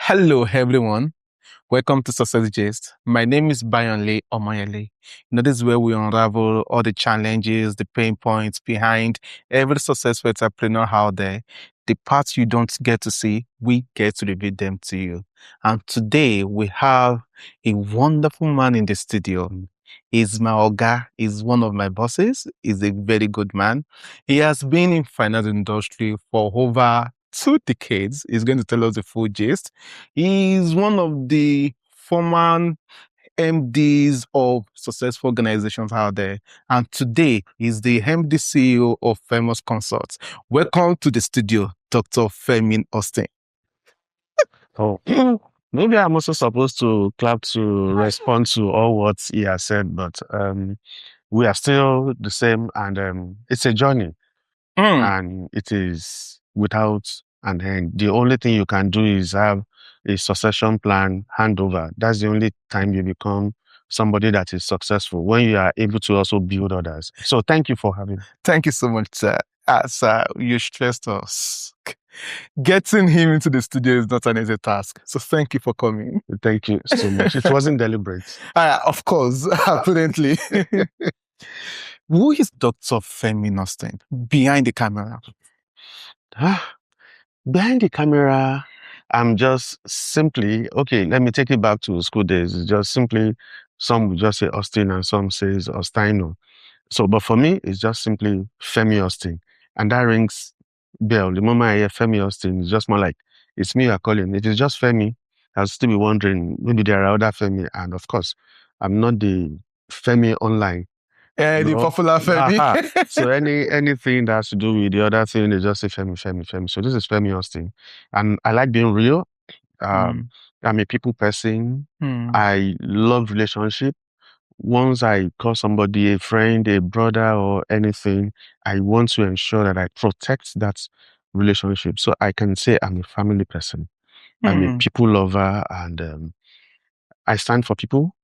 Hello, everyone. Welcome to Success Gist. My name is Bayonle Omoyele. This is where we unravel all the challenges, the pain points behind every successful entrepreneur out there. The parts you don't get to see, we get to reveal them to you. And today we have a wonderful man in the studio. He's my Oga, he's one of my bosses. He's a very good man. He has been in finance industry for over 2 decades. He's going to tell us the full gist. He's one of the former MDs of successful organizations out there. And today, he's the MD CEO of Famous Consults. Welcome to the studio, Dr. Femi Austin. Oh, maybe I'm also supposed to clap to respond to all what he has said, but we are still the same, and it's a journey, and it is without an end. The only thing you can do is have a succession plan handover. That's the only time you become somebody that is successful, when you are able to also build others. So thank you for having me. Thank you so much, sir. Sir, you stressed us. Getting him into the studio is not an easy task. So thank you for coming. Thank you so much. It wasn't deliberate. Of course, apparently. Who is Dr. Femi Austin behind the camera? Behind the camera, I'm just simply, okay, let me take it back to school days. It's just simply, some would just say Austin and some says Ostino. So, but for me, it's just simply Femi Austin. And that rings bell. The moment I hear Femi Austin, it's just more like, it's me you're calling. If it's just Femi, I'll still be wondering, maybe there are other Femi. And of course, I'm not the Femi online. The popular Femi. So anything that has to do with the other thing, they just say Femi. So this is Femi Austin. And I like being real. I'm a people person. I love relationship. Once I call somebody a friend, a brother, or anything, I want to ensure that I protect that relationship. So I can say I'm a family person. I'm a people lover, and I stand for people.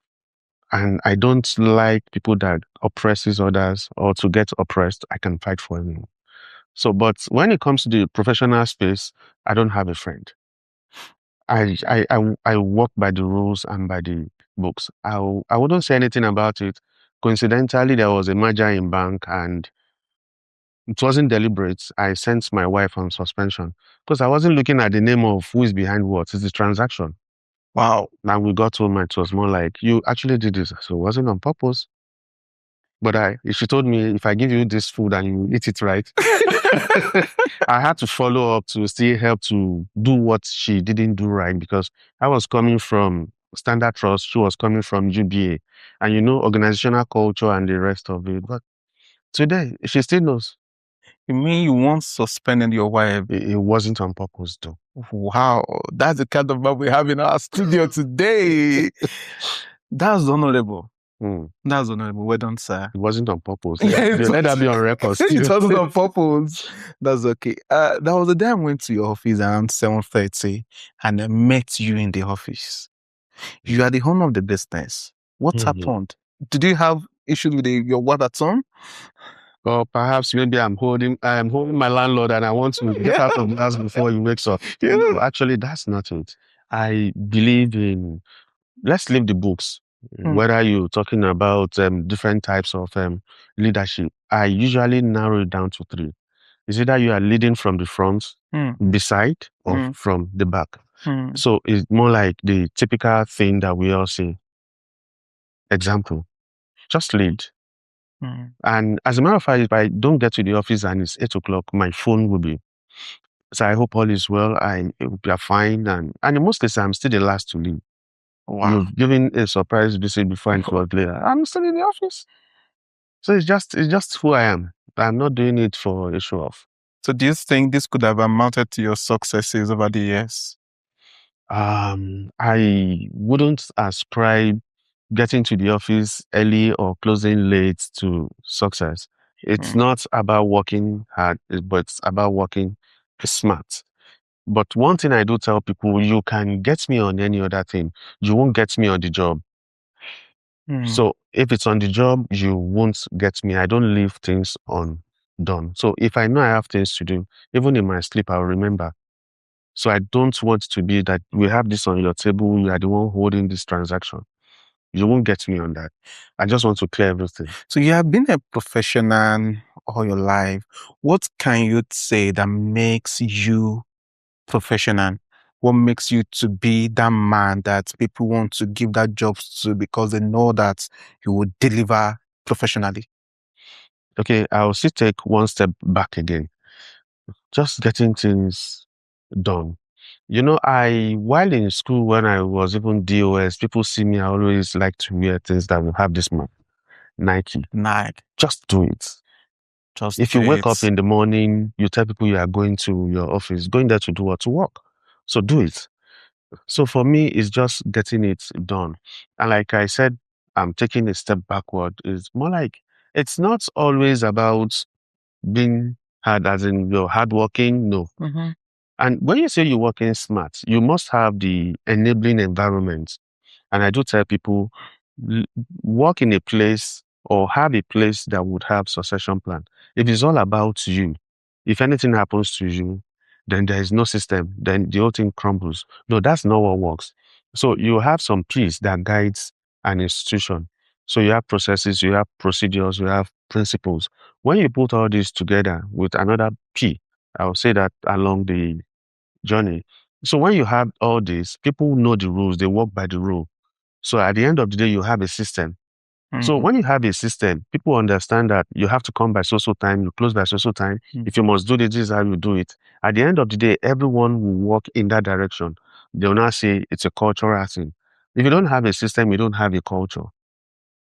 And I don't like people that oppresses others, or to get oppressed. I can fight for anyone. So, but when it comes to the professional space, I don't have a friend. I work by the rules and by the books. I wouldn't say anything about it. Coincidentally, there was a merger in bank, and it wasn't deliberate. I sent my wife on suspension because I wasn't looking at the name of who is behind what. It's the transaction. Wow. Now we got home, and it was more like, you actually did this. So it wasn't on purpose. But if she told me, if I give you this food and you eat it right, I had to follow up to still help to do what she didn't do right, because I was coming from Standard Trust, she was coming from UBA, and organizational culture and the rest of it. But today, she still knows. You mean you once suspended your wife? It wasn't on purpose, though. Wow, that's the kind of man we have in our studio today. That's honorable. That's honorable. Well done, sir. It wasn't on purpose. Let that be on record. It wasn't on purpose. That's okay. There was a day I went to your office around 7:30 and I met you in the office. You are the owner of the business. What happened? Did you have issues with your wife at home? Or perhaps maybe I'm holding my landlord and I want to get out of the house before he wakes up. No, actually, that's not it. I believe in, let's leave the books. Whether you're talking about different types of leadership, I usually narrow it down to 3. It's either you are leading from the front, beside, or from the back. So it's more like the typical thing that we all say. Example, just lead. And as a matter of fact, if I don't get to the office and it's 8 o'clock, my phone will be. So I hope all is well. We are fine. And in most cases, I'm still the last to leave. Wow. You've given a surprise visit before and it was later. I'm still in the office. So it's just who I am. I'm not doing it for a show off. So do you think this could have amounted to your successes over the years? I wouldn't ascribe getting to the office early or closing late to success. It's not about working hard, but it's about working smart. But one thing I do tell people, you can get me on any other thing. You won't get me on the job. So if it's on the job, you won't get me. I don't leave things undone. So if I know I have things to do, even in my sleep, I'll remember. So I don't want to be that we have this on your table, you are the one holding this transaction. You won't get me on that. I just want to clear everything. So you have been a professional all your life. What can you say that makes you professional? What makes you to be that man that people want to give that job to because they know that you will deliver professionally? Okay, I'll still take one step back again. Just getting things done. While in school, when I was even DOS, people see me, I always like to wear things that will have this mark, Nike. Nike, Just do it. just If do you wake up it. in the morning, you tell people you are going to your office, going there to do what? To work. So do it. So for me, it's just getting it done. And like I said, I'm taking a step backward. It's more like it's not always about being hard, as in you're hardworking. No. Mm-hmm. And when you say you're working smart, you must have the enabling environment. And I do tell people, l- work in a place or have a place that would have succession plan. If it's all about you, if anything happens to you, then there is no system, then the whole thing crumbles. No, that's not what works. So you have some piece that guides an institution. So you have processes, you have procedures, you have principles. When you put all this together with another P, I will say that along the journey. So when you have all this, people know the rules, they work by the rule. So at the end of the day, you have a system. So Mm-hmm. when you have a system, people understand that you have to come by so time, you close by so time. If you must do this, this is how you do it. At the end of the day, everyone will walk in that direction. They will not say it's a cultural thing. If you don't have a system, you don't have a culture.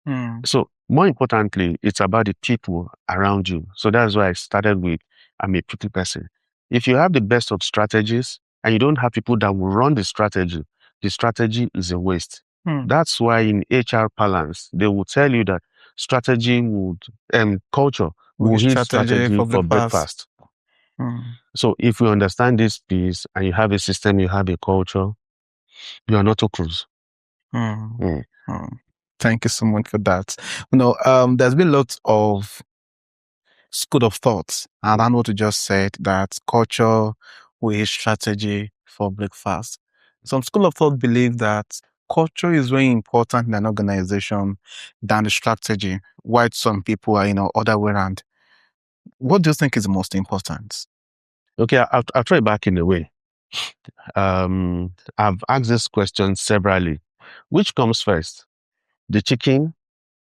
Mm-hmm. So more importantly, it's about the people around you. So that's why I started with I'm a people person. If you have the best of strategies and you don't have people that will run the strategy is a waste. Mm. That's why in HR balance, they will tell you that strategy would culture We will eat strategy strategy for for breakfast. breakfast. Mm. So if you understand this piece and you have a system, you have a culture, you are not a cruise. Mm. Mm. Mm. Thank you so much for that. There's been lots of school of thoughts around what you just said that culture with strategy for breakfast. Some school of thought believe that culture is very important in an organization than the strategy, while some people are, other way around. What do you think is the most important? Okay, I'll try back in a way. I've asked this question severally. Which comes first, the chicken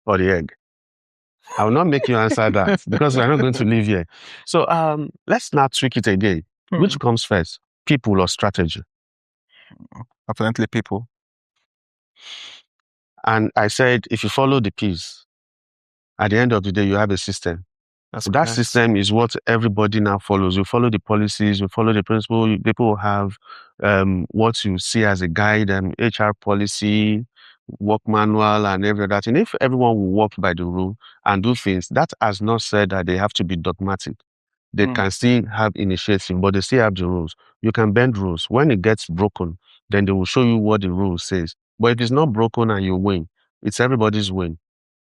or the egg? I will not make you answer that because we're not going to live here. So let's not trick it again. Hmm. Which comes first, people or strategy? Apparently, people. And I said, if you follow the piece, at the end of the day, you have a system. That's That correct. system is what everybody now follows. You follow the policies, you follow the principle. People will have what you see as a guide, HR policy, work manual, and every other thing. If everyone will work by the rule and do things, that has not said that they have to be dogmatic. They Hmm. can still have initiative, but they still have the rules. You can bend rules. When it gets broken, then they will show you what the rule says. But if it's not broken and you win, it's everybody's win.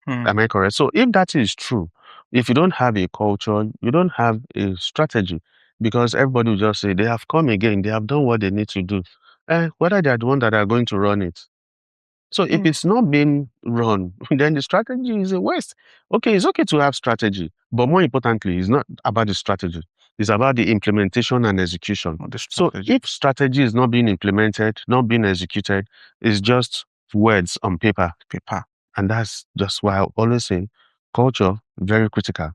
Hmm. Am I correct? So if that is true, if you don't have a culture, you don't have a strategy, because everybody will just say they have come again, they have done what they need to do. Whether they are the one that are going to run it. So if Hmm. it's not being run, then the strategy is a waste. Okay, it's okay to have strategy, but more importantly, it's not about the strategy. It's about the implementation and execution. Not the So strategy. if strategy is not being implemented, not being executed, it's just words on paper. Paper. And that's just why I always say culture, very critical.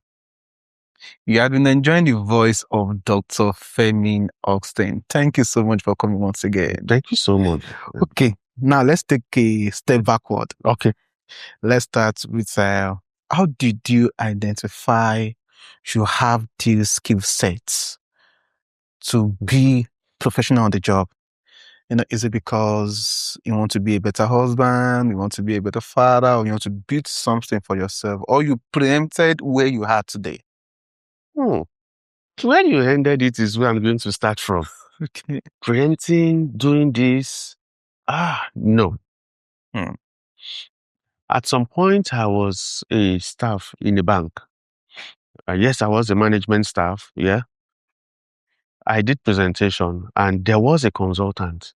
You have been enjoying the voice of Dr. Femi Oxten. Thank you so much for coming once again. Thank you so much. Okay, now let's take a step backward. Okay. Let's start with how did you identify you have these skill sets to be professional on the job? Is it because you want to be a better husband, you want to be a better father, or you want to build something for yourself, or you preempted where you are today? Hmm. When you ended it is where I'm going to start from. Okay. Preempting, doing this. No. Hmm. At some point, I was a staff in a bank. Yes, I was a management staff. Yeah. I did presentation and there was a consultant.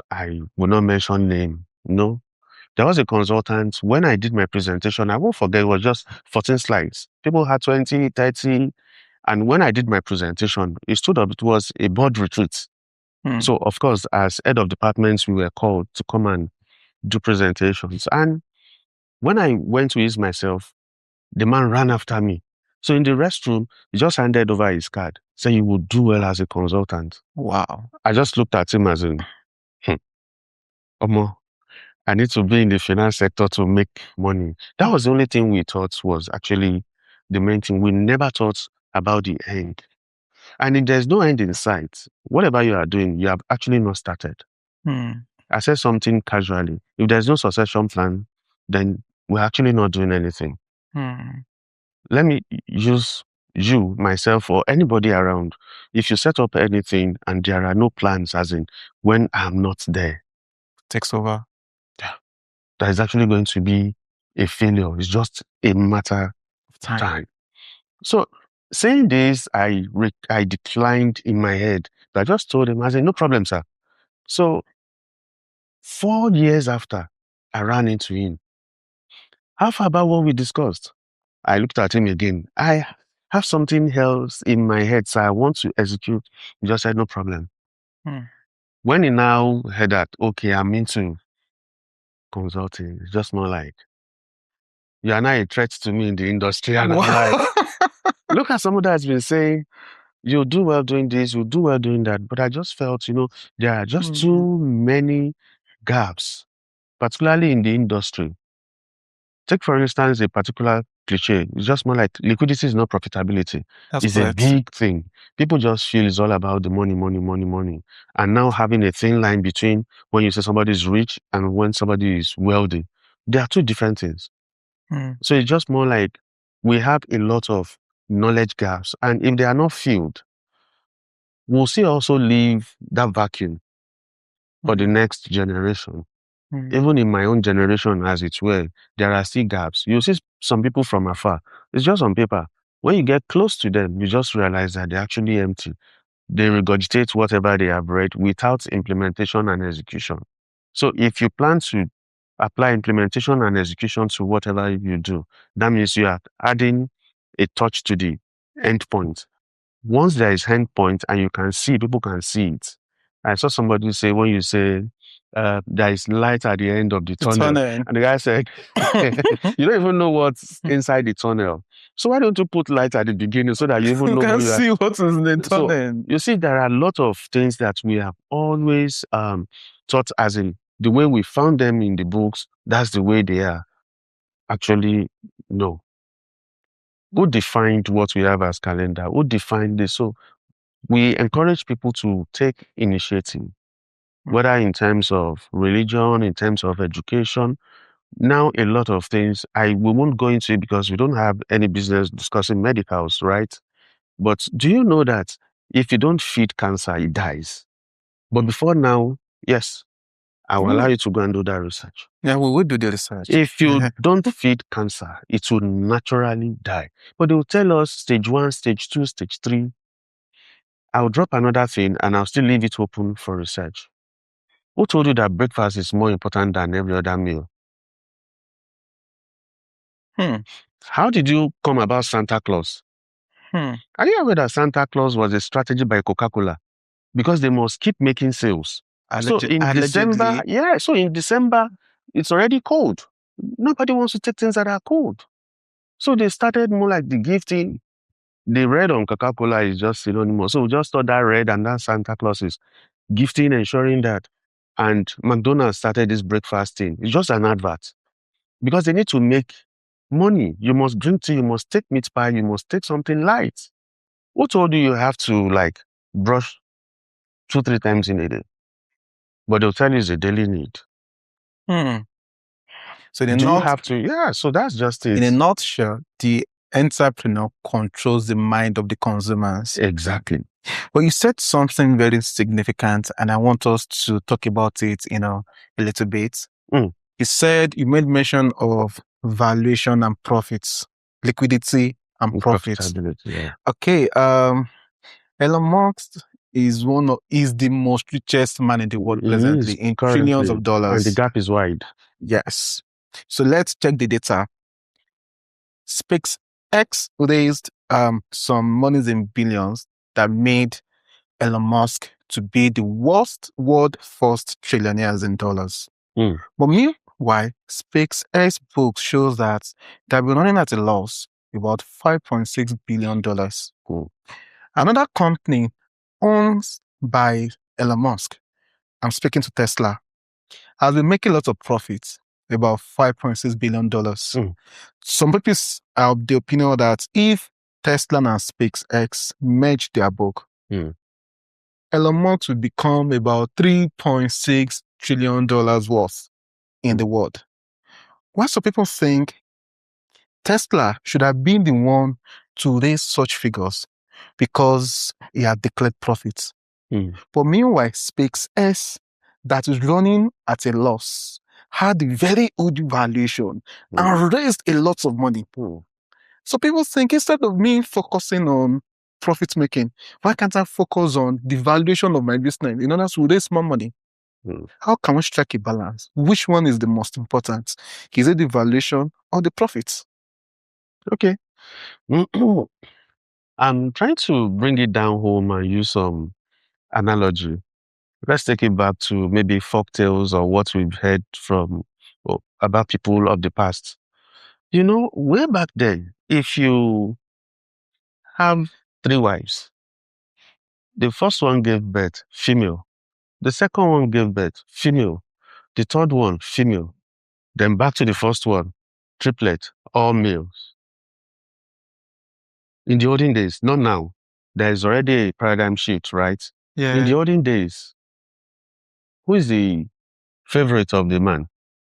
I will not mention name. No, there was a consultant. When I did my presentation, I won't forget, it was just 14 slides. People had 20, 30. And when I did my presentation, it stood up, it was a board retreat. So, of course, as head of departments, we were called to come and do presentations. And when I went to ease myself, the man ran after me. So in the restroom, he just handed over his card, saying you would do well as a consultant. Wow. I just looked at him as in, Omo, I need to be in the finance sector to make money. That was the only thing we thought was actually the main thing. We never thought about the end. And if there's no end in sight, whatever you are doing, you have actually not started. I said something casually. If there's no succession plan, then we're actually not doing anything. Let me use you, myself, or anybody around. If you set up anything and there are no plans, as in when I'm not there, Takes over. that is actually going to be a failure. It's just a matter of time. So saying this, I declined in my head. But I just told him, I said, no problem, sir. So 4 years after, I ran into him. How far about what we discussed? I looked at him again. I have something else in my head, so I want to execute. He just said, no problem. When he now heard that, okay, I'm into consulting, it's just more like, you are not a threat to me in the industry. And I'm like, look at someone that's been saying, you do well doing this, you do well doing that. But I just felt, there are just too many gaps, particularly in the industry. Take, for instance, a particular cliche. It's just more like liquidity is not profitability. It's a big thing. People just feel it's all about the money, money, money, money. And now having a thin line between when you say somebody is rich and when somebody is wealthy, they are two different things. So it's just more like we have a lot of knowledge gaps. And if they are not filled, we'll see also leave that vacuum for the next generation. Even in my own generation, as it were, there are still gaps. You see some people from afar. It's just on paper. When you get close to them, you just realize that they're actually empty. They regurgitate whatever they have read without implementation and execution. So if you plan to apply implementation and execution to whatever you do, that means you are adding a touch to the end point. Once there is end point and you can see, people can see it. I saw somebody say, when you say, there is light at the end of the tunnel. And the guy said, you don't even know what's inside the tunnel. So why don't you put light at the beginning so that you even know can what you see what's in the tunnel? So, you see, there are a lot of things that we have always taught as in the way we found them in the books, that's the way they are. Actually, no. Who defined what we have as calendar? Who defined this? So we encourage people to take initiative, whether in terms of religion, in terms of education. Now, a lot of things, we won't go into it because we don't have any business discussing medicals, right? But do you know that if you don't feed cancer, it dies? But before now, yes, I will allow you to go and do that research. Yeah, we will do the research. If you don't feed cancer, it will naturally die. But they will tell us stage 1, stage 2, stage 3. I'll drop another thing and I'll still leave it open for research. Who told you that breakfast is more important than every other meal? How did you come about Santa Claus? Are you aware that Santa Claus was a strategy by Coca-Cola? Because they must keep making sales. So in December, it's already cold. Nobody wants to take things that are cold. So they started more like the gifting. The red on Coca-Cola is just synonymous. So we just thought that red and that Santa Claus is gifting, ensuring that. And McDonald's started this breakfast thing. It's just an advert. Because they need to make money. You must drink tea, you must take meat pie, you must take something light. Who told you have to brush 2-3 times in a day? But they'll tell you it's a daily need. So you have to, so that's just it. In a nutshell, the entrepreneur controls the mind of the consumers. Exactly. But you said something very significant, and I want us to talk about it, a little bit. You said, you made mention of valuation and profits, liquidity and profits. Yeah. Okay. Elon Musk is the most richest man in the world He presently is in trillions currently, of and the dollars. gap is wide. Yes. So let's check the data. SpaceX raised some monies in billions that made Elon Musk to be the world first trillionaires in dollars. Mm. But meanwhile, SpaceX books shows that they've been running at a loss, about $5.6 billion. Mm. Another company owned by Elon Musk, I'm speaking to Tesla, has been making lots of profits, about $5.6 billion. Mm. Some people are of the opinion that if Tesla and SpaceX merge their book, Mm. Elon Musk will become about $3.6 trillion worth in the world. Why some people think Tesla should have been the one to raise such figures because he had declared profits. Mm. But meanwhile, SpaceX, that is running at a loss, had a very good valuation and raised a lot of money. So people think instead of me focusing on profit making, why can't I focus on the valuation of my business in order to raise more money? How can we strike a balance? Which one is the most important? Is it the valuation or the profits? Okay. I'm trying to bring it down home and use some analogy. Let's take it back to maybe folk tales or what we've heard from about people of the past. You know, way back then, if you have three wives, the first one gave birth, female. The second one gave birth, female. The third one, female. Then back to the first one, triplet, all males. In the olden days, not now. There is already a paradigm shift, right? In the olden days, who is the favorite of the man?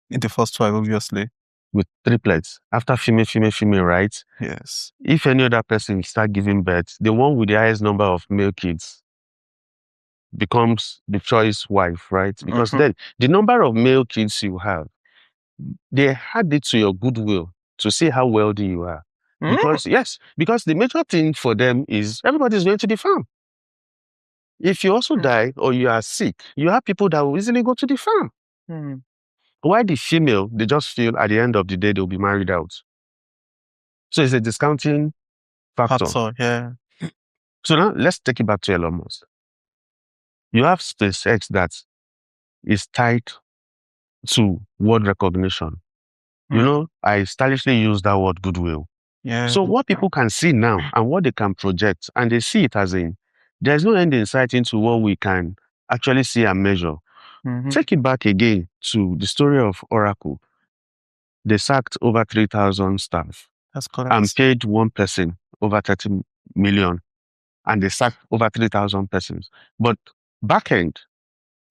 In the first five, obviously. With triplets. After female, female, female, right? Yes. If any other person start giving birth, the one with the highest number of male kids becomes the choice wife, right? Because then the number of male kids you have, they add it to your goodwill to see how wealthy you are. Because because the major thing for them is everybody's going to the farm. If you also die or you are sick, you have people that will easily go to the farm. Why the female, they just feel at the end of the day they'll be married out. So it's a discounting factor. Yeah. So now let's take it back to Elon Musk. You have SpaceX that is tied to world recognition. You know, I stylishly use that word goodwill. Yeah. So what people can see now and what they can project, and they see it as in, there's no end in sight into what we can actually see and measure. Take it back again to the story of Oracle. They sacked over 3,000 staff. That's correct. And paid one person over 30 million. And they sacked over 3,000 persons. But back end,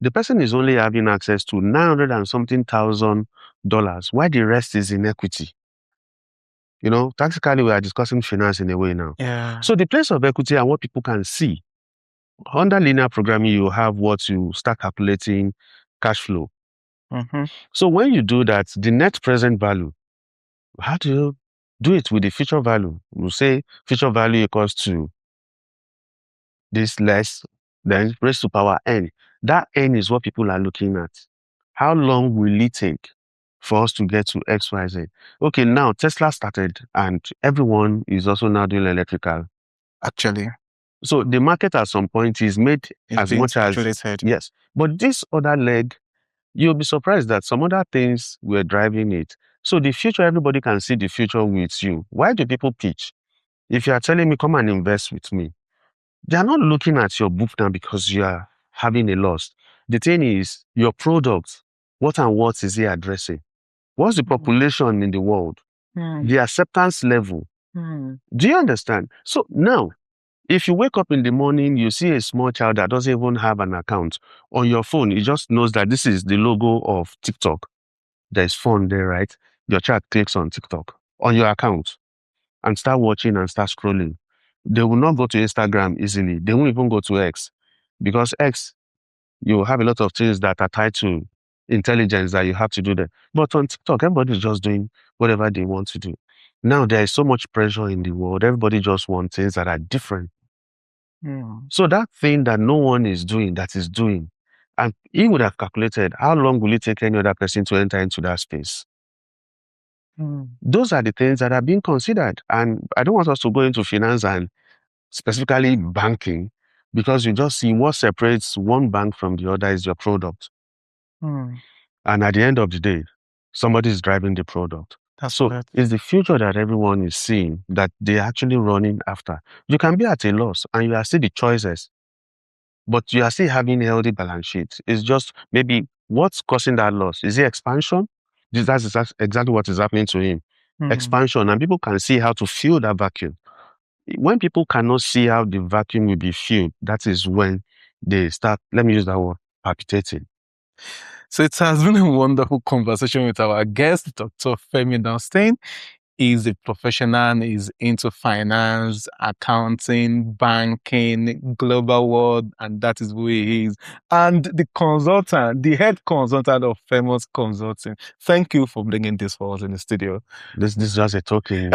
the person is only having access to 900 and something thousand dollars, while the rest is in equity. You know, tactically, we are discussing finance in a way now. Yeah. So the place of equity and what people can see, under linear programming, you have what you start calculating cash flow. So when you do that, the net present value, how do you do it with the future value? We'll say future value equals to this less, then raised to power n. That n is what people are looking at. How long will it take for us to get to X, Y, Z? Okay, now Tesla started and everyone is also now doing electrical. Actually. So the market at some point is made as much as, yes. But this other leg, you'll be surprised that some other things were driving it. So the future, everybody can see the future with you. Why do people pitch? If you are telling me, come and invest with me, they are not looking at your book now because you are having a loss. The thing is, your product, what and what is it addressing? What's the population in the world? The acceptance level. Do you understand? So now, if you wake up in the morning, you see a small child that doesn't even have an account on your phone, it just knows that this is the logo of TikTok. There's phone there, right? Your child clicks on TikTok on your account and start watching and start scrolling. They will not go to Instagram easily. They won't even go to X because X, you have a lot of things that are tied to intelligence that you have to do there. But on TikTok, everybody's just doing whatever they want to do. Now there is so much pressure in the world. Everybody just wants things that are different. So that thing that no one is doing, that is doing, and he would have calculated how long will it take any other person to enter into that space. Those are the things that are being considered. And I don't want us to go into finance and specifically banking, because you just see what separates one bank from the other is your product. And at the end of the day, somebody is driving the product. So it's the future that everyone is seeing that they're actually running after. You can be at a loss and you are still the choices, but you are still having a healthy balance sheet. It's just maybe what's causing that loss? Is it expansion? That's exactly what is happening to him. Expansion, and people can see how to fill that vacuum. When people cannot see how the vacuum will be filled, that is when they start, let me use that word, palpitating. So it has been a wonderful conversation with our guest, Dr. Femi Dunstein. He's a professional, he's into finance, accounting, banking, global world, and that is who he is. And the consultant, the head consultant of Famous Consulting. Thank you for bringing this for us in the studio. This is just a token.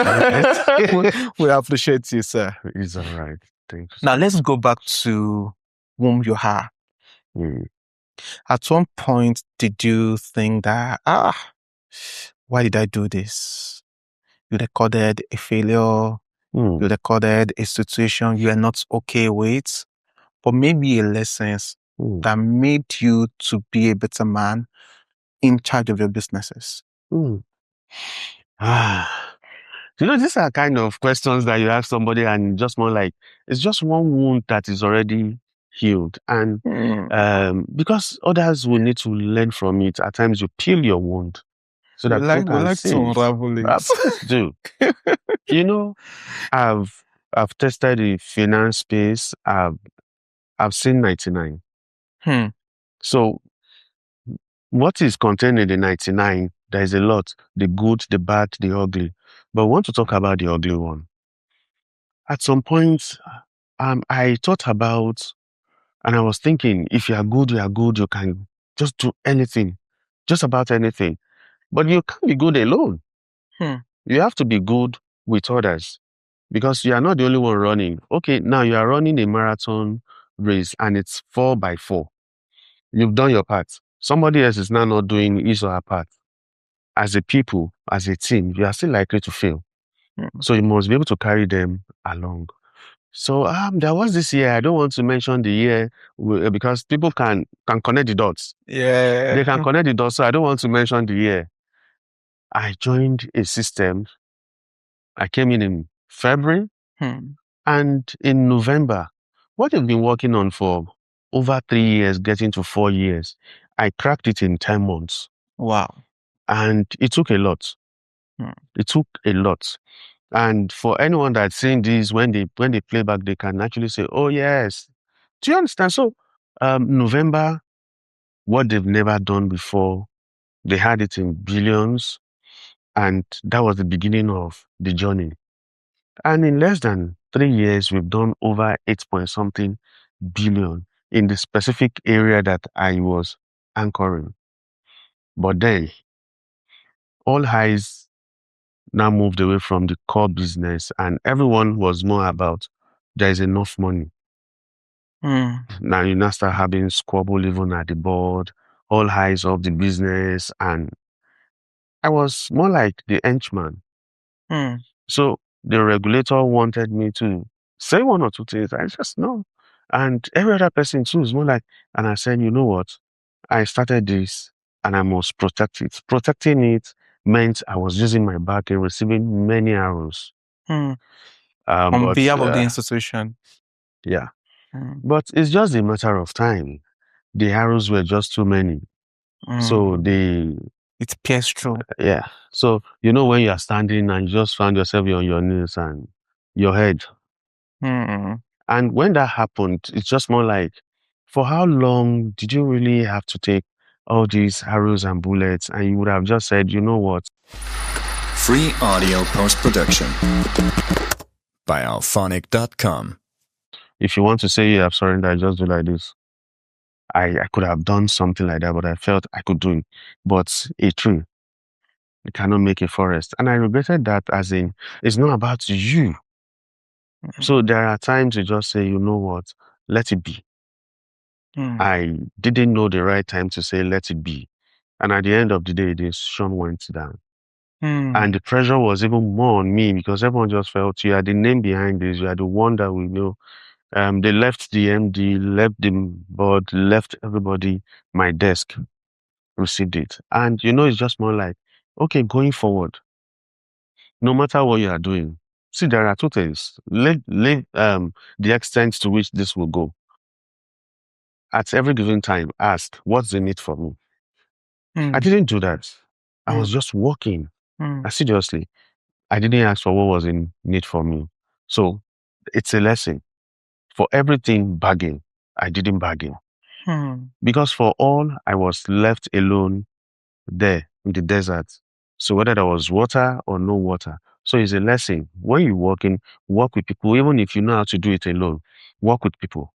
We appreciate you, sir. It's all right. Thank you. Now let's go back to whom you are. At one point, did you think that, why did I do this? You recorded a failure, you recorded a situation you are not okay with, but maybe a lesson that made you to be a better man in charge of your businesses. These are kind of questions that you ask somebody and just more like, it's just one wound that is already healed. And because others will need to learn from it, at times you peel your wound so that people can see. To unravel it. Please do. I've tested the finance space. I've seen 99. So what is contained in the 99? There is a lot, the good, the bad, the ugly. But I want to talk about the ugly one. At some point, I thought about, and I was thinking, if you are good, you can just do anything, just about anything. But you can't be good alone. You have to be good with others, because you are not the only one running. Okay, now you are running a marathon race and it's 4x4. You've done your part. Somebody else is now not doing his or her part. As a people, as a team, you are still likely to fail. So you must be able to carry them along. So there was this year, I don't want to mention the year because people can connect the dots. Yeah. They can connect the dots, so I don't want to mention the year. I joined a system. I came in February, and in November, what I've been working on for over 3 years, getting to 4 years, I cracked it in 10 months. Wow. And it took a lot. It took a lot. And for anyone that's saying this, when they play back, they can actually say, oh, yes. Do you understand? So November, what they've never done before, they had it in billions. And that was the beginning of the journey. And in less than 3 years, we've done over 8 point something billion in the specific area that I was anchoring. But then all eyes now moved away from the core business, and everyone was more about there is enough money. Now you now start having squabble even at the board, all eyes of the business, and I was more like the henchman. So the regulator wanted me to say one or two things. I just no. And every other person too is more like, and I said, you know what? I started this and I must protect it. Protecting it meant I was using my back and receiving many arrows. On behalf of the institution. Yeah. But it's just a matter of time. The arrows were just too many. So it pierced through. Yeah. So, when you are standing and you just found yourself on your knees and your head. And when that happened, it's just more like, for how long did you really have to take all these arrows and bullets? And you would have just said, you know what? Free audio post-production by alphonic.com. If you want to say you have surrendered, just do like this. I could have done something like that, but I felt I could do it. But a tree, it cannot make a forest. And I regretted that, as in, it's not about you. So there are times you just say, you know what, let it be. I didn't know the right time to say, let it be. And at the end of the day, the decision went down. And the pressure was even more on me because everyone just felt you are the name behind this. You are the one that we know. They left the MD, left the board, left everybody. My desk received it. And, it's just more like, okay, going forward, no matter what you are doing, see, there are two things. Leave the extent to which this will go. At every given time, ask, what's the need for me? I didn't do that. I was just working. Seriously, I didn't ask for what was in need for me. So it's a lesson. For everything bargain, I didn't bargain. Because for all, I was left alone there in the desert. So whether there was water or no water. So it's a lesson. When you're working, work with people, even if you know how to do it alone, work with people.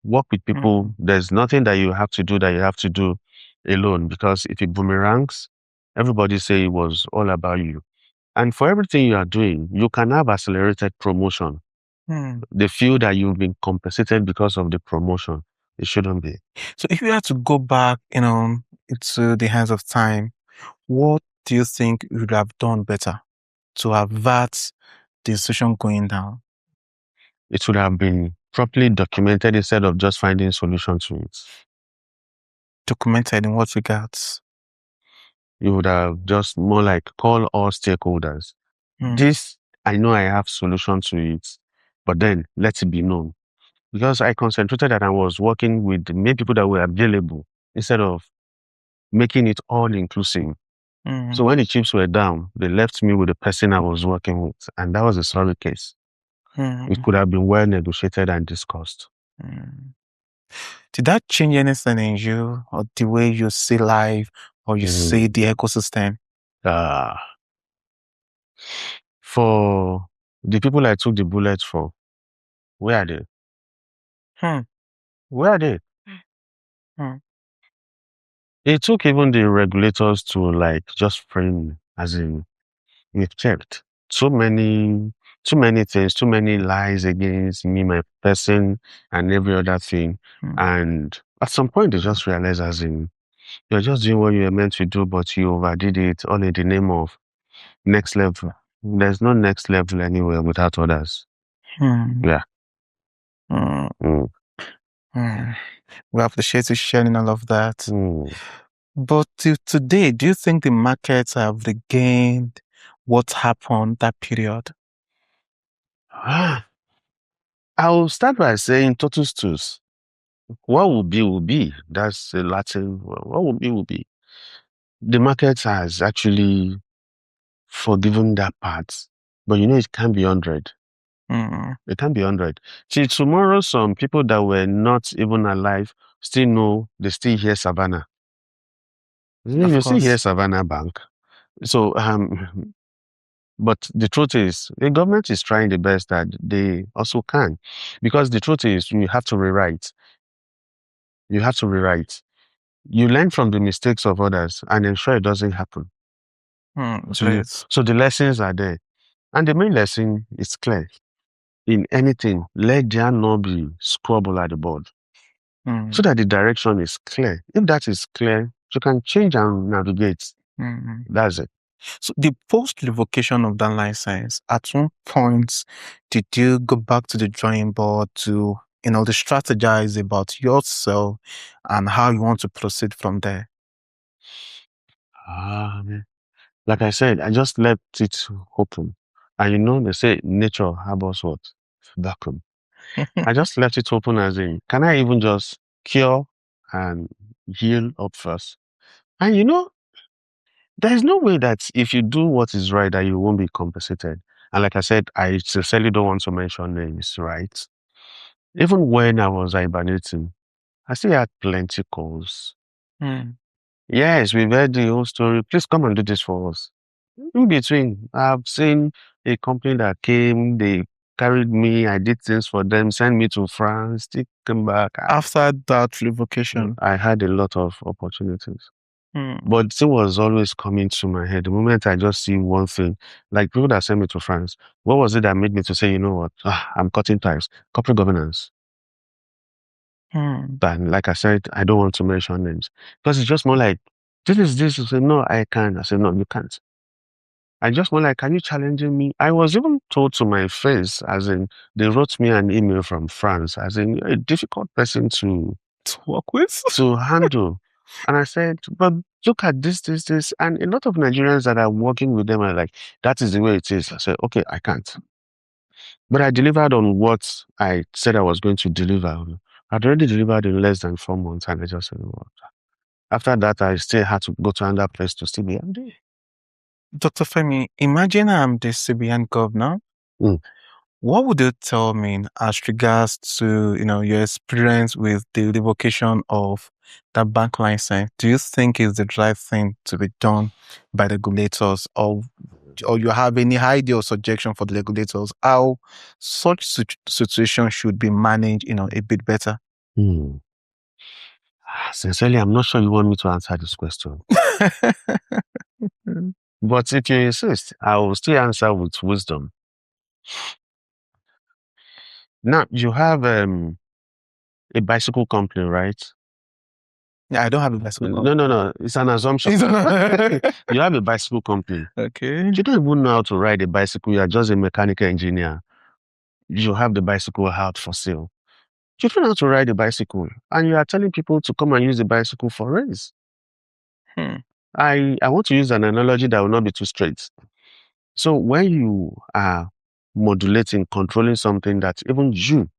Work with people. There's nothing that you have to do alone because if it boomerangs, everybody say it was all about you. And for everything you are doing, you can have accelerated promotion. They feel that you've been compensated because of the promotion. It shouldn't be. So if you had to go back, into the hands of time, what do you think you would have done better to avert the decision going down? It would have been properly documented instead of just finding solution to it. Documented in what regards? You would have just more like call all stakeholders. This, I know I have solution to it, but then let it be known. Because I concentrated that I was working with the main people that were available instead of making it all inclusive. So when the chips were down, they left me with the person I was working with. And that was a sorry case. It could have been well negotiated and discussed. Did that change anything in you or the way you see life or you see the ecosystem? For the people I took the bullet for, where are they? Where are they? It took even the regulators to just frame, as in, we've checked too many things, too many lies against me, my person, and every other thing. And at some point, they just realized, as in, you're just doing what you're meant to do, but you overdid it all in the name of next level. There's no next level anywhere without others. Yeah. We appreciate you sharing all of that. But till today, do you think the markets have regained what happened that period? I'll start by saying totus tus. What will be, will be. That's the Latin. What will be, will be. The market has actually forgiven that part. But it can't be 100. It can't be 100. See, tomorrow, some people that were not even alive still know they still hear Savannah. You still hear Savannah Bank. So, but the truth is, the government is trying the best that they also can. Because the truth is, you have to rewrite. You have to rewrite. You learn from the mistakes of others and ensure it doesn't happen to you. So the lessons are there. And the main lesson is clear. In anything, let there not be squabble at the board. So that the direction is clear. If that is clear, you can change and navigate. That's it. So the post-revocation of that license, at one point, did you go back to the drawing board to, to strategize about yourself and how you want to proceed from there? Like I said, I just left it open. And they say nature harbors what? Vacuum. I just left it open as in, can I even just cure and heal up first? And there's no way that if you do what is right, that you won't be compensated. And like I said, I sincerely don't want to mention names, right? Even when I was hibernating, I still had plenty calls. Yes, we've heard the whole story. Please come and do this for us. In between, I've seen a company that came, they carried me, I did things for them, sent me to France, they came back. After that revocation? I had a lot of opportunities. But it was always coming to my head. The moment I just see one thing, like people that send me to France, what was it that made me to say, you know what, I'm cutting ties, corporate governance. But like I said, I don't want to mention names because it's just more like, this is this. I said, no, I can. I said, no, you can't. I just more like, can you challenging me? I was even told to my face, as in, they wrote me an email from France, as in, you're a difficult person to work with, to handle. And I said, but look at this. And a lot of Nigerians that are working with them are like, that is the way it is. I said, okay, I can't. But I delivered on what I said I was going to deliver. I'd already delivered in less than 4 months, and I just said, "What?" After that, I still had to go to another place to still be MD. Dr. Femi, imagine I'm the CBN governor. What would you tell me as regards to, your experience with the revocation of that bank license? Do you think it's the right thing to be done by the regulators, or you have any idea or suggestion for the regulators how such situation should be managed, a bit better? Sincerely, I'm not sure you want me to answer this question. But if you insist, I will still answer with wisdom. Now, you have a bicycle company, right? Yeah, I don't have a bicycle company. No. It's an assumption. You have a bicycle company. Okay. You don't even know how to ride a bicycle. You are just a mechanical engineer. You have the bicycle out for sale. You don't know how to ride a bicycle, and you are telling people to come and use the bicycle for race. I want to use an analogy that will not be too straight. So when you are modulating, controlling something that even you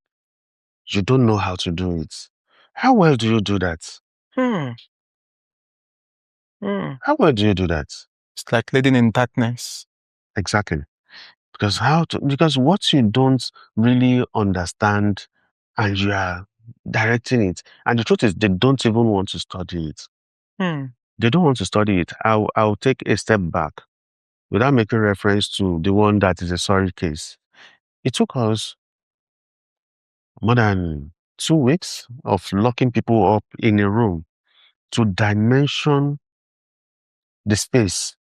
don't know how to do it, how well do you do that? How well do you do that? It's like leading in darkness. Exactly. Because what you don't really understand and you are directing it. And the truth is they don't even want to study it. They don't want to study it. I'll take a step back without making reference to the one that is a sorry case. It took us more than 2 weeks of locking people up in a room to dimension the space,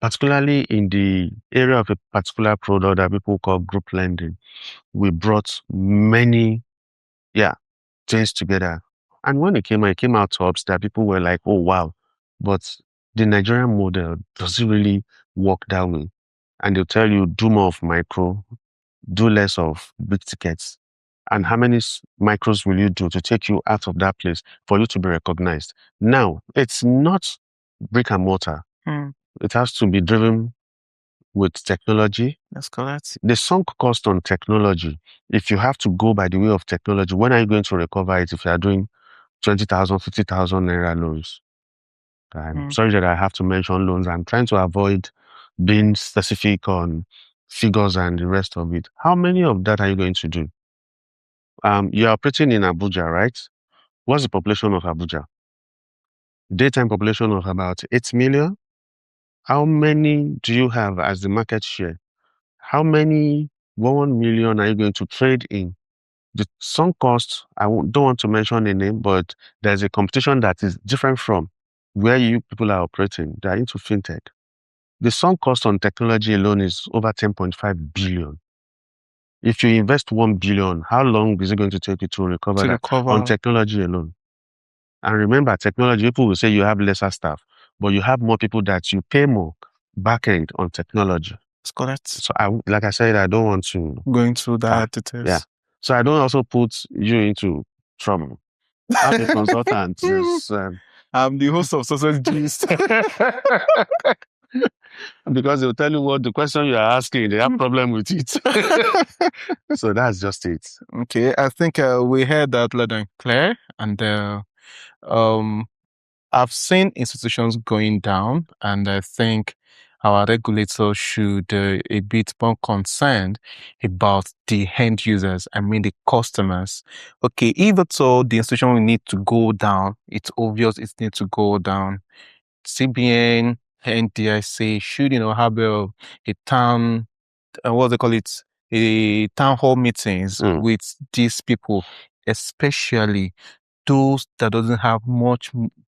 particularly in the area of a particular product that people call group lending. We brought many, things together. And when it came out tops that people were like, oh, wow. But the Nigerian model, does it really work that way? And they'll tell you, do more of micro, do less of big tickets. And how many micros will you do to take you out of that place for you to be recognized? Now, it's not brick and mortar. It has to be driven with technology. That's correct. The sunk cost on technology, if you have to go by the way of technology, when are you going to recover it if you are doing 20,000, 50,000 naira loans? I'm sorry that I have to mention loans. I'm trying to avoid being specific on figures and the rest of it. How many of that are you going to do? You're operating in Abuja, right? What's the population of Abuja? Daytime population of about 8 million. How many do you have as the market share? How many 1 million are you going to trade in? The sunk cost, don't want to mention a name, but there's a competition that is different from where you people are operating. They are into fintech. The sunk cost on technology alone is over 10.5 billion. If you invest 1 billion, how long is it going to take you to recover that on technology alone? And remember, technology, people will say you have lesser staff, but you have more people that you pay more back end on technology. That's correct. So like I said, I don't want to go into that details. Yeah. So I don't also put you into trouble. As a consultant, I'm the host of Sausage Gist. Because they'll tell you what the question you are asking, they have problem with it. So that's just it. Okay, I think we heard that loud and clear, and I've seen institutions going down, and I think our regulators should a bit more concerned about the end users, I mean the customers. Okay, even so the institution will need to go down, it's obvious it needs to go down. CBN, NDIC should, have a town, what they call it, a town hall meetings with these people, especially those that doesn't have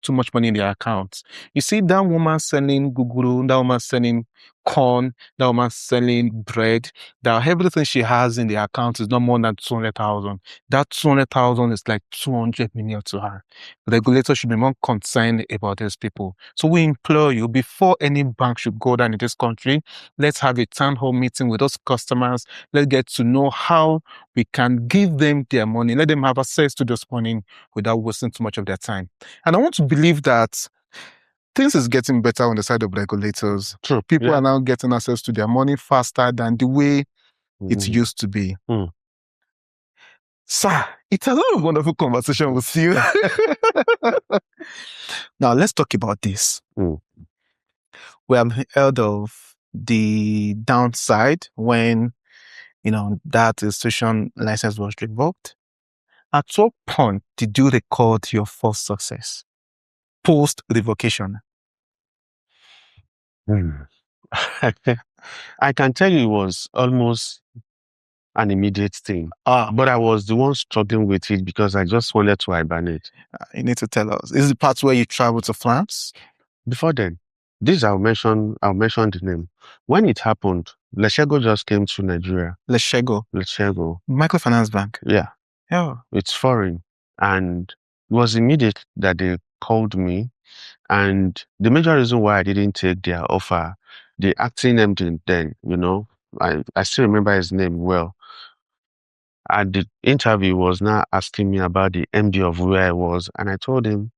too much money in their accounts. You see that woman selling guguru, that woman selling corn, that woman selling bread, that everything she has in the account is not more than 200,000. That 200,000 is like 200 million to her. The regulator should be more concerned about these people. So we implore you, before any bank should go down in this country, let's have a town hall meeting with those customers. Let's get to know how we can give them their money, let them have access to this money without wasting too much of their time. And I want to believe that things is getting better on the side of regulators. True. People Yeah. are now getting access to their money faster than the way it used to be. Sir, it has been a wonderful conversation with you. Now, let's talk about this. We have heard of the downside when, that institution license was revoked. At what point did you record your first success post revocation? I can tell you it was almost an immediate thing. But I was the one struggling with it because I just wanted to hibernate. You need to tell us. Is the part where you travel to France? Before then, this I'll mention the name. When it happened, Leshego just came to Nigeria. Leshego. Microfinance Bank. Yeah. Yeah. It's foreign. And it was immediate that they called me. And the major reason why I didn't take their offer, the acting MD then, I still remember his name well. At the interview, was now asking me about the MD of where I was. And I told him,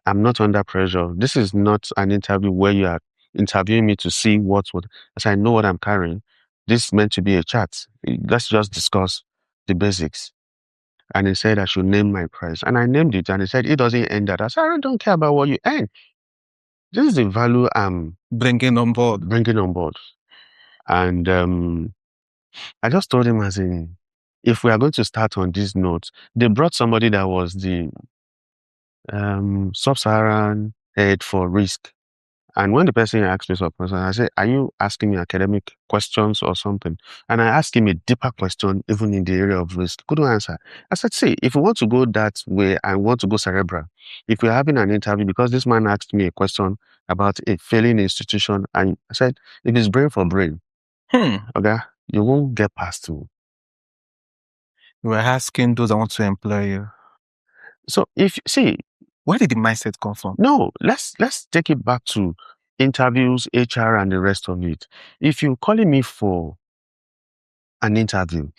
I'm not under pressure. This is not an interview where you are interviewing me to see what, as I know what I'm carrying. This is meant to be a chat. Let's just discuss the basics. And he said I should name my price. And I named it. And he said, it doesn't end at that. I said, I don't care about what you earn. This is the value I'm bringing on board. And I just told him, as in, if we are going to start on this note, they brought somebody that was the sub-Saharan head for risk. And when the person asked me some questions, I said, are you asking me academic questions or something? And I asked him a deeper question, even in the area of risk. Couldn't answer. I said, see, if we want to go that way, I want to go cerebral. If we're having an interview, because this man asked me a question about a failing institution, and I said, if it's brain for brain, okay, you won't get past me. You were asking those that want to employ you. So where did the mindset come from? No, let's take it back to interviews, HR, and the rest of it. If you're calling me for an interview,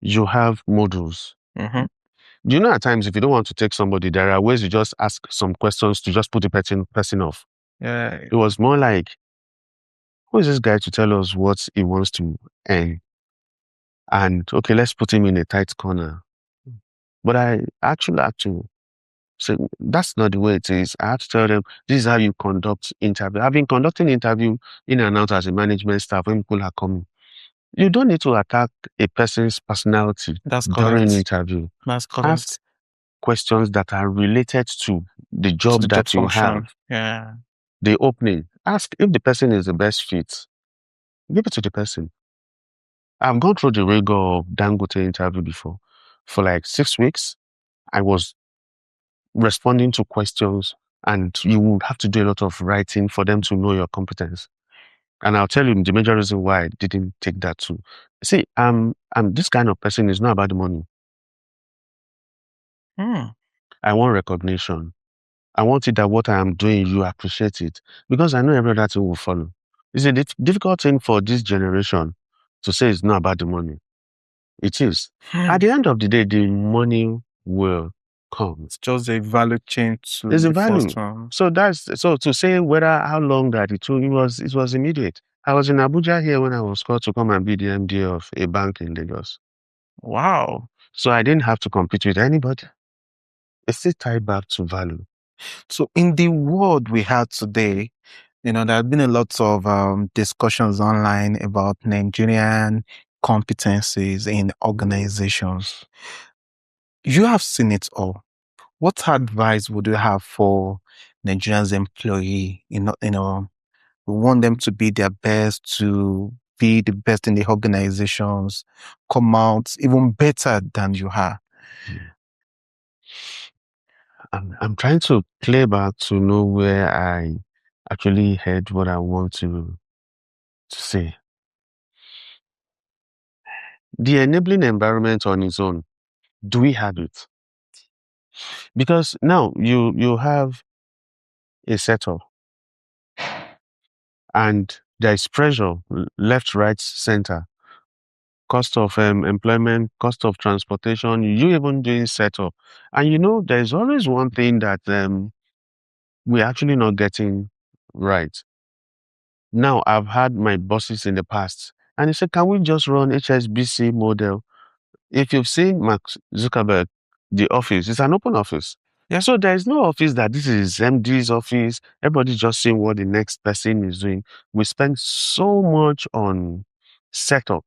you have modules. Mm-hmm. Do you know at times if you don't want to take somebody, there are ways you just ask some questions to just put the person off. Yeah. It was more like, who is this guy to tell us what he wants to earn? And okay, let's put him in a tight corner. But I actually had to say, that's not the way it is. I have to tell them, this is how you conduct interview. I've been conducting interview in and out as a management staff when people are coming. You don't need to attack a person's personality during an interview. That's correct. Ask questions that are related to the job that you have. Yeah. The opening. Ask if the person is the best fit. Give it to the person. I've gone through the rigor of Dangote interview before. For like 6 weeks, I was responding to questions, and you would have to do a lot of writing for them to know your competence. And I'll tell you the major reason why I didn't take that too. See, I'm this kind of person is not about the money. I want recognition. I want it that what I am doing, you appreciate it. Because I know every other thing will follow. It's a difficult thing for this generation to say it's not about the money. It is. At the end of the day, the money will come. It's just a value chain to There's the a value. first one. So to say how long that it took, it was immediate. I was in Abuja here when I was called to come and be the MD of a bank in Lagos. Wow. So I didn't have to compete with anybody. It's still tied back to value. So in the world we have today, there have been a lot of discussions online about Nigerian competencies in organizations. You have seen it all. What advice would you have for Nigerians employee? We want them to be their best, to be the best in the organizations, come out even better than you are. I'm trying to play back to know where I actually heard what I want to say. The enabling environment on its own, do we have it? Because now you have a setup and there is pressure left, right, center, cost of employment, cost of transportation, you even doing setup. And there's always one thing that we're actually not getting right. Now, I've had my bosses in the past, and they said, can we just run HSBC model? If you've seen Mark Zuckerberg, the office, it's an open office. Yeah. So there is no office that this is MD's office. Everybody's just seeing what the next person is doing. We spend so much on setup.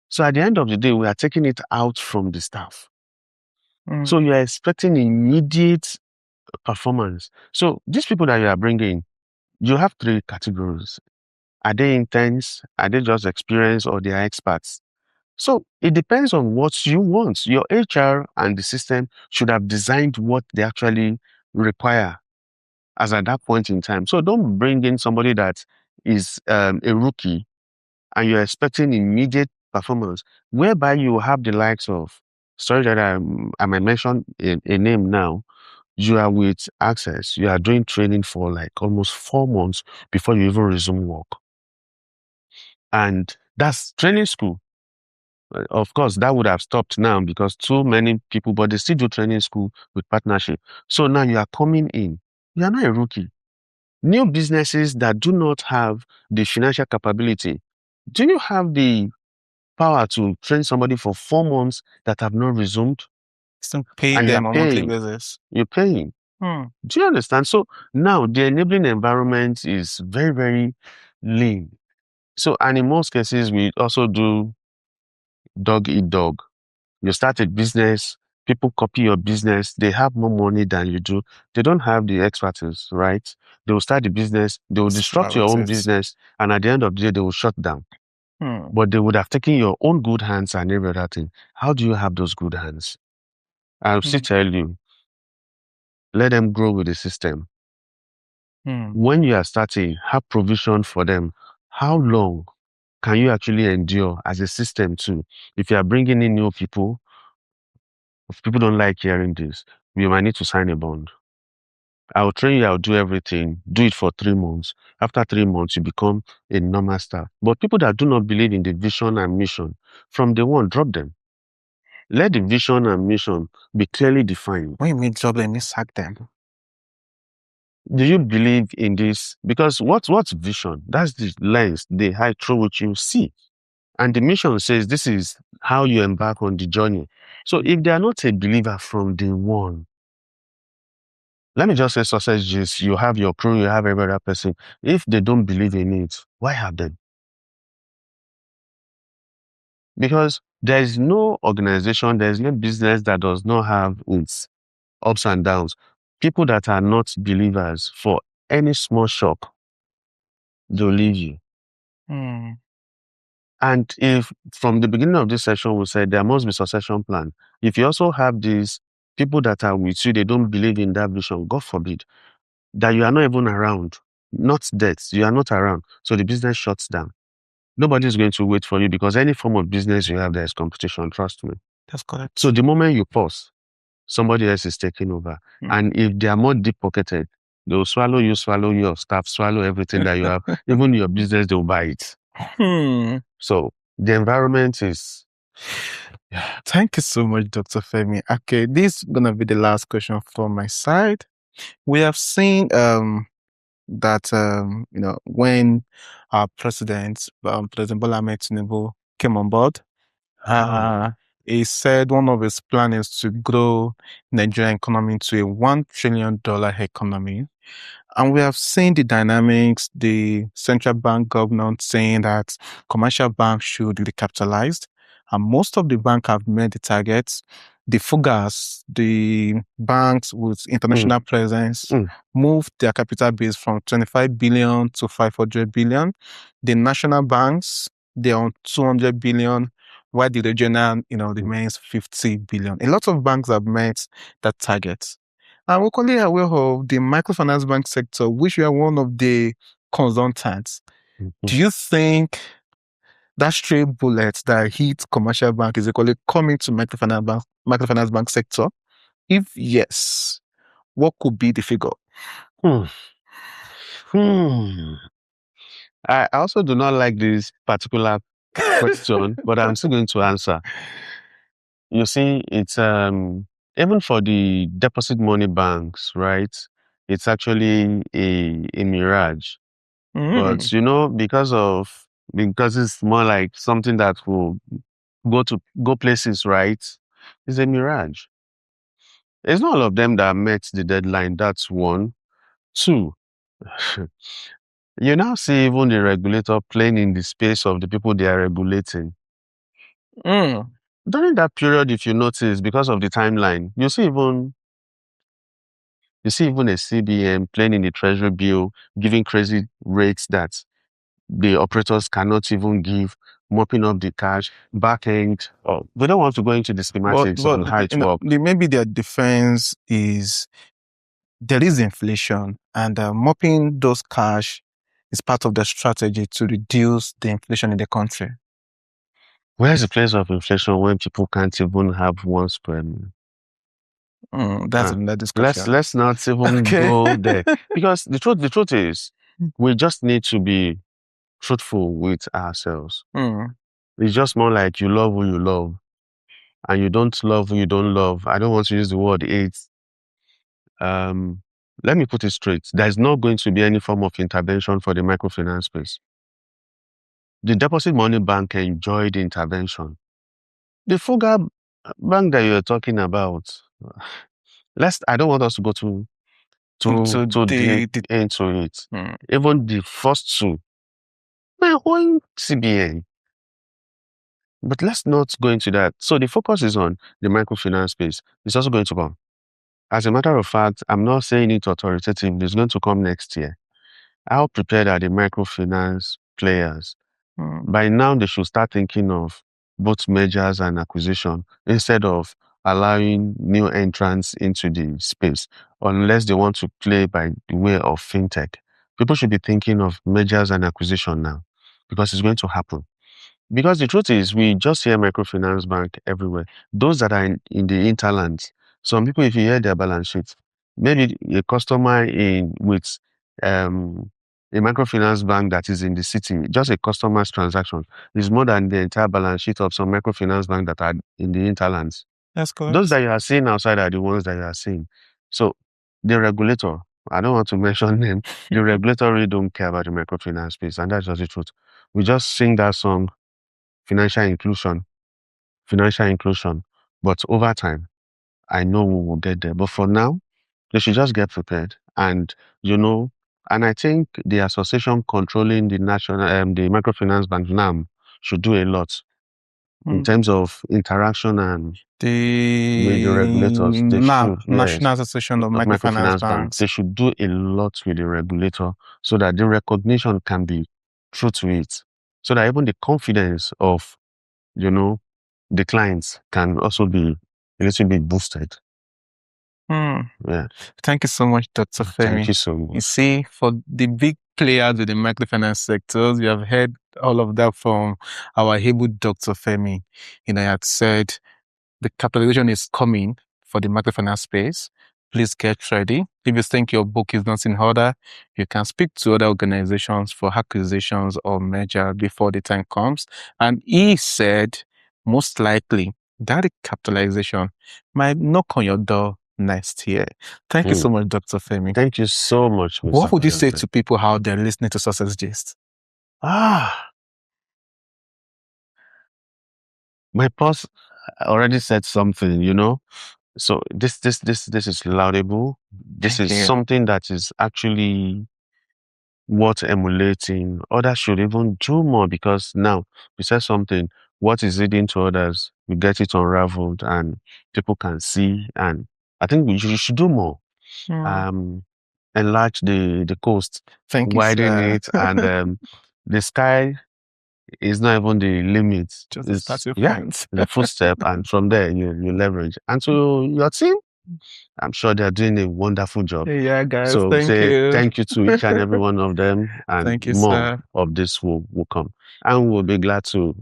So at the end of the day, we are taking it out from the staff. So you are expecting immediate performance. So these people that you are bringing, you have three categories. Are they intense? Are they just experienced, or they are experts? So it depends on what you want. Your HR and the system should have designed what they actually require as at that point in time. So don't bring in somebody that is a rookie and you're expecting immediate performance, whereby you have the likes of, sorry that I might mention a name now, you are with Access, you are doing training for like almost 4 months before you even resume work. And that's training school. Of course, that would have stopped now because too many people, but they still do training school with partnership. So now you are coming in. You are not a rookie. New businesses that do not have the financial capability, do you have the power to train somebody for 4 months that have not resumed? Still pay And you are them on a monthly paying. basis. You're paying. Do you understand? So now the enabling environment is very, very lean. So, and in most cases, we also do dog eat dog. You start a business, people copy your business, they have more money than you do. They don't have the expertise, right? They will start the business, they will disrupt your own business, and at the end of the day, they will shut down. But they would have taken your own good hands and every other thing. How do you have those good hands? I'll still tell you, let them grow with the system. When you are starting, have provision for them. How long can you actually endure as a system too? If you are bringing in new people, if people don't like hearing this, you might need to sign a bond. I'll train you, I'll do everything, do it for 3 months. After 3 months, you become a normal staff. But people that do not believe in the vision and mission, from day one, drop them. Let the vision and mission be clearly defined. When you mean drop them, you sack them. Do you believe in this? Because what's vision? That's the lens, the height through which you see. And the mission says this is how you embark on the journey. So if they are not a believer from day one, let me just say success juice, you have your crew, you have every other person. If they don't believe in it, why have them? Because there is no organization, there is no business that does not have its ups and downs. People that are not believers, for any small shock, they'll leave you. And if from the beginning of this session we said there must be succession plan, if you also have these people that are with you, they don't believe in that vision, God forbid, that you are not even around, not dead, you are not around. So the business shuts down. Nobody is going to wait for you because any form of business you have, there is competition, trust me. That's correct. So the moment you pause, somebody else is taking over. And if they are more deep-pocketed, they will swallow you, your staff, swallow everything that you have. Even your business, they will buy it. So the environment is... Thank you so much, Dr. Femi. Okay, this is gonna be the last question from my side. We have seen that when our President Bola Ahmed Tinubu came on board, he said one of his plans is to grow Nigerian economy to a $1 trillion economy. And we have seen the dynamics, the central bank governor saying that commercial banks should be capitalized. And most of the banks have met the targets. The FUGAs, the banks with international presence, moved their capital base from 25 billion to 500 billion. The national banks, they're on 200 billion, while the regional, remains 50 billion. A lot of banks have met that target. I'm equally aware of the microfinance bank sector, which you are one of the consultants. Mhm. Do you think that stray bullet that hit commercial bank is equally coming to microfinance bank sector? If yes, what could be the figure? Hmm. Hmm. I also do not like this particular question, but I'm still going to answer. You see, it's even for the deposit money banks, right? It's actually a mirage. But you know, because it's more like something that will go places, right? It's a mirage. It's not all of them that met the deadline. That's one. Two, you now see even the regulator playing in the space of the people they are regulating. Mm. During that period, if you notice, because of the timeline, you see even a CBN playing in the treasury bill, giving crazy rates that the operators cannot even give, mopping up the cash, back end. Oh, we don't want to go into the schematics on how it works. Maybe their defense is there is inflation, and mopping those cash is part of the strategy to reduce the inflation in the country. Where's the place of inflation when people can't even have one square meal? That's another discussion. Let's not even go there, because the truth is, we just need to be truthful with ourselves. It's just more like you love who you love, and you don't love who you don't love. I don't want to use the word hate. Let me put it straight. There's not going to be any form of intervention for the microfinance space. The deposit money bank enjoyed the intervention. The Fuga bank that you're talking about, I don't want us to go too deep into it. Even the first two, my own CBN. But let's not go into that. So the focus is on the microfinance space. It's also going to come. As a matter of fact, I'm not saying it authoritatively. It's going to come next year. How prepared are the microfinance players? By now, they should start thinking of both mergers and acquisition instead of allowing new entrants into the space, unless they want to play by the way of fintech. People should be thinking of mergers and acquisition now, because it's going to happen. Because the truth is, we just hear microfinance bank everywhere. Those that are in the interlands, some people, if you hear their balance sheet, maybe a customer with a microfinance bank that is in the city, just a customer's transaction is more than the entire balance sheet of some microfinance bank that are in the interlands. That's correct. Those that you are seeing outside are the ones that you are seeing. So the regulator, I don't want to mention them, the regulator really don't care about the microfinance space, and that's just the truth. We just sing that song, financial inclusion. But over time, I know we will get there. But for now, they should just get prepared. And, and I think the association controlling the the microfinance bank, NAM, should do a lot in terms of interaction and with the regulators. They should, National Association of Microfinance Banks. They should do a lot with the regulator so that the recognition can be true to it. So that even the confidence of the clients can also be a little bit boosted. Yeah. Thank you so much, Dr. Femi. Thank you so much. You see, for the big players in the microfinance sectors, you have heard all of that from our able Dr. Femi. He had said the capitalization is coming for the microfinance space. Please get ready. If you think your book is not in order, you can speak to other organizations for acquisitions or merger before the time comes. And he said, most likely, that capitalization might knock on your door next year. Thank you so much, Dr. Femi. Thank you so much, Mr. What would you say to people out there listening to Success Gist? My boss already said something, So this is laudable. This is something that is actually worth emulating. Others should even do more, because now you said something. What is leading to others? We get it unraveled and people can see. And I think we should do more. Enlarge the coast, widen it, and the sky is not even the limit. Just the starting point. The first step, and from there you leverage. And to your team, I'm sure they're doing a wonderful job. Yeah, guys, So thank say you. thank you to each and every one of them, and Thank you, more sir. of this will come. And we'll be glad to,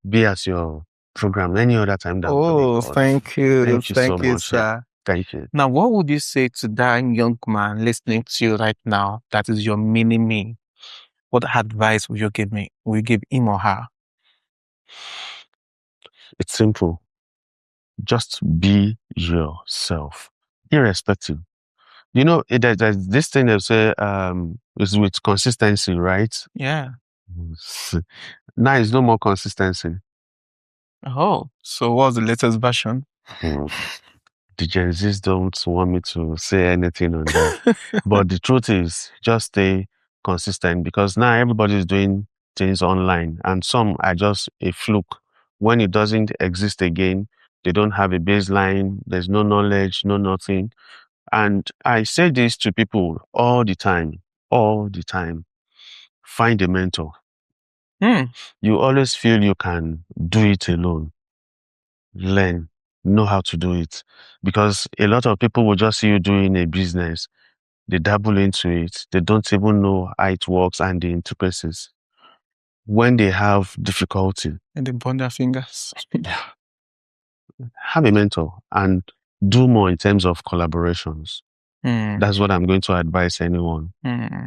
be as your program any other time that we'll be Oh, called. thank you. Thank you so Thank you, much. Yeah. sir. Thank you. Now, what would you say to that young man listening to you right now that is your mini me? What advice would you give me? Will you give him or her? It's simple. Just be yourself, irrespective. There's this thing they say is with consistency, right? Yeah. Now it's no more consistency. Oh, so what's the latest version? The Gen Zs don't want me to say anything on that. But the truth is, just stay consistent, because now everybody's doing things online, and some are just a fluke. When it doesn't exist again, they don't have a baseline, there's no knowledge, no nothing. And I say this to people all the time, all the time. Find a mentor. You always feel you can do it alone. Learn, know how to do it. Because a lot of people will just see you doing a business. They dabble into it. They don't even know how it works and the intricacies. When they have difficulty, And they burn their fingers. have a mentor and do more in terms of collaborations. That's what I'm going to advise anyone.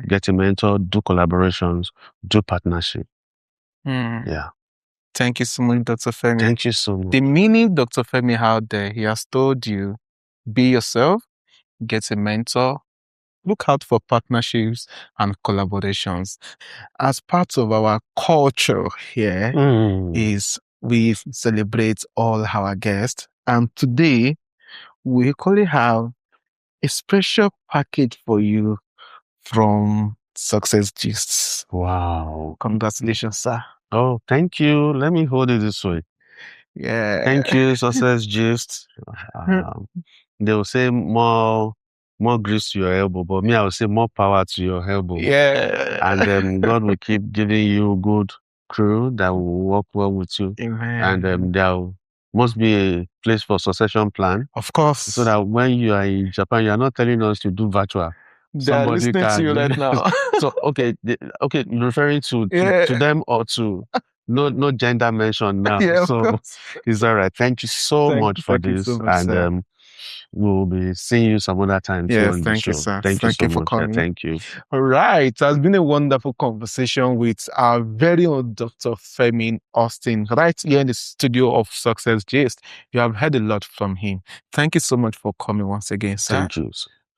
Get a mentor, do collaborations, do partnership. Yeah. Thank you so much, Dr. Femi. Thank you so much. The meaning Dr. Femi out there, he has told you, be yourself, get a mentor, look out for partnerships and collaborations. As part of our culture here is we celebrate all our guests. And today we equally have a special package for you from Success Gists. Wow. Congratulations, sir. Oh, thank you. Let me hold it this way. Yeah. Thank you, Success Gist. They will say more grease to your elbow, but me, I will say more power to your elbow. Yeah. And God will keep giving you good crew that will work well with you. Amen. And there must be a place for succession plan. Of course. So that when you are in Japan, you are not telling us to do virtual. They are listening to you right now. So okay, referring to them or to no gender mention now. Yeah, of So course. it's all right. Thank you so much for this, so much, and sir. we'll be seeing you some other time too on the Thank show. you, sir. Thank you so for much. coming. Thank you. All right. It has been a wonderful conversation with our very own Dr. Femi Austin, right here in the studio of Success Gist. You have heard a lot from him. Thank you so much for coming once again, sir. Thank you.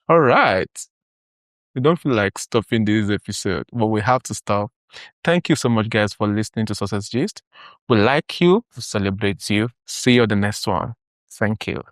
All right. We don't feel like stopping this episode, but we have to stop. Thank you so much, guys, for listening to Success Gist. We like you, we celebrate you. See you on the next one. Thank you.